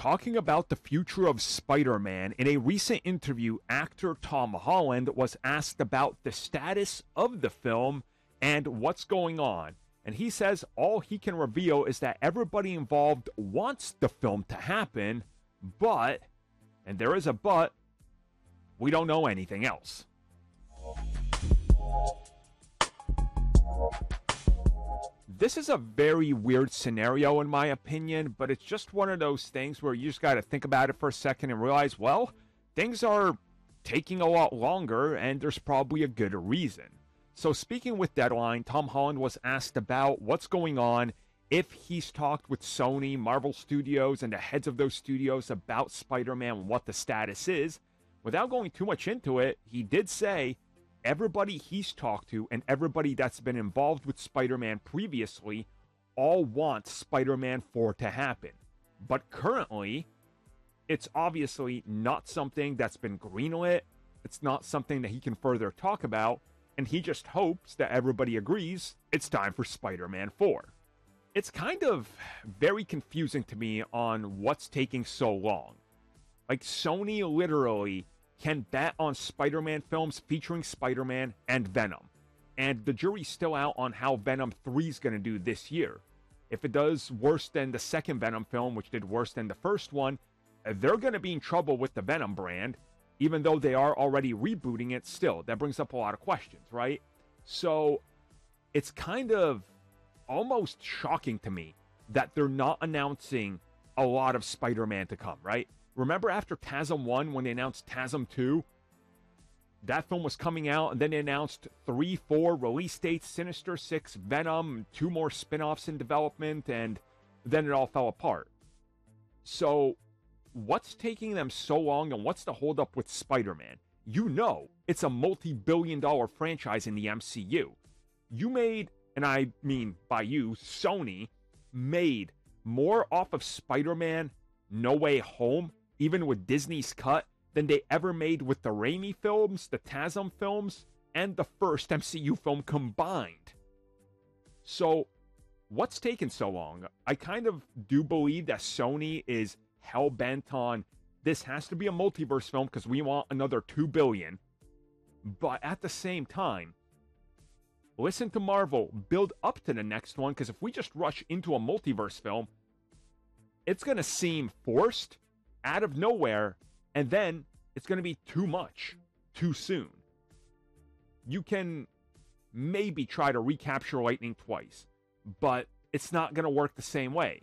talking about the future of Spider-Man, in a recent interview, actor Tom Holland was asked about the status of the film and what's going on. And he says all he can reveal is that everybody involved wants the film to happen, but, and there is a but, we don't know anything else. This is a very weird scenario in my opinion, but it's just one of those things where you just got to think about it for a second and realize, well, things are taking a lot longer and there's probably a good reason. So speaking with Deadline, Tom Holland was asked about what's going on, if he's talked with Sony, Marvel Studios, and the heads of those studios about Spider-Man and what the status is. Without going too much into it, he did say everybody he's talked to and everybody that's been involved with Spider-Man previously all want Spider-Man 4 to happen. But currently, it's obviously not something that's been greenlit. It's not something that he can further talk about. And he just hopes that everybody agrees it's time for Spider-Man 4. It's kind of very confusing to me on what's taking so long. Like, Sony literally can bet on Spider-Man films featuring Spider-Man and Venom. And the jury's still out on how Venom 3 is going to do this year. If it does worse than the second Venom film, which did worse than the first one, they're going to be in trouble with the Venom brand, even though they are already rebooting it still. That brings up a lot of questions, right? So it's kind of almost shocking to me that they're not announcing a lot of Spider-Man to come, right? Remember after TASM 1, when they announced TASM 2, that film was coming out, and then they announced 3, 4 release dates, Sinister 6, Venom, 2 more spin-offs in development, and then it all fell apart. So what's taking them so long, and what's the holdup with Spider-Man? You know, it's a multi-billion-dollar franchise in the MCU. You made, and I mean by you, Sony, made more off of Spider-Man No Way Home, even with Disney's cut, than they ever made with the Raimi films, the TASM films, and the first MCU film combined. So, what's taken so long? I kind of do believe that Sony is hell-bent on, this has to be a multiverse film because we want another $2 billion. But at the same time, listen to Marvel, build up to the next one, because if we just rush into a multiverse film, it's going to seem forced, out of nowhere, and then it's going to be too much, too soon. You can maybe try to recapture Lightning twice, but it's not going to work the same way.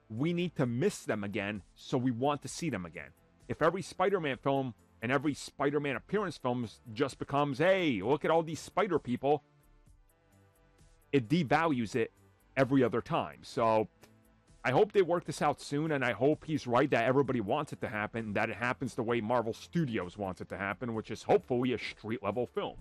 We need to miss them again, so we want to see them again. If every Spider-Man film and every Spider-Man appearance film just becomes, hey, look at all these spider people, it devalues it every other time. So I hope they work this out soon, and I hope he's right that everybody wants it to happen, that it happens the way Marvel Studios wants it to happen, which is hopefully a street-level film.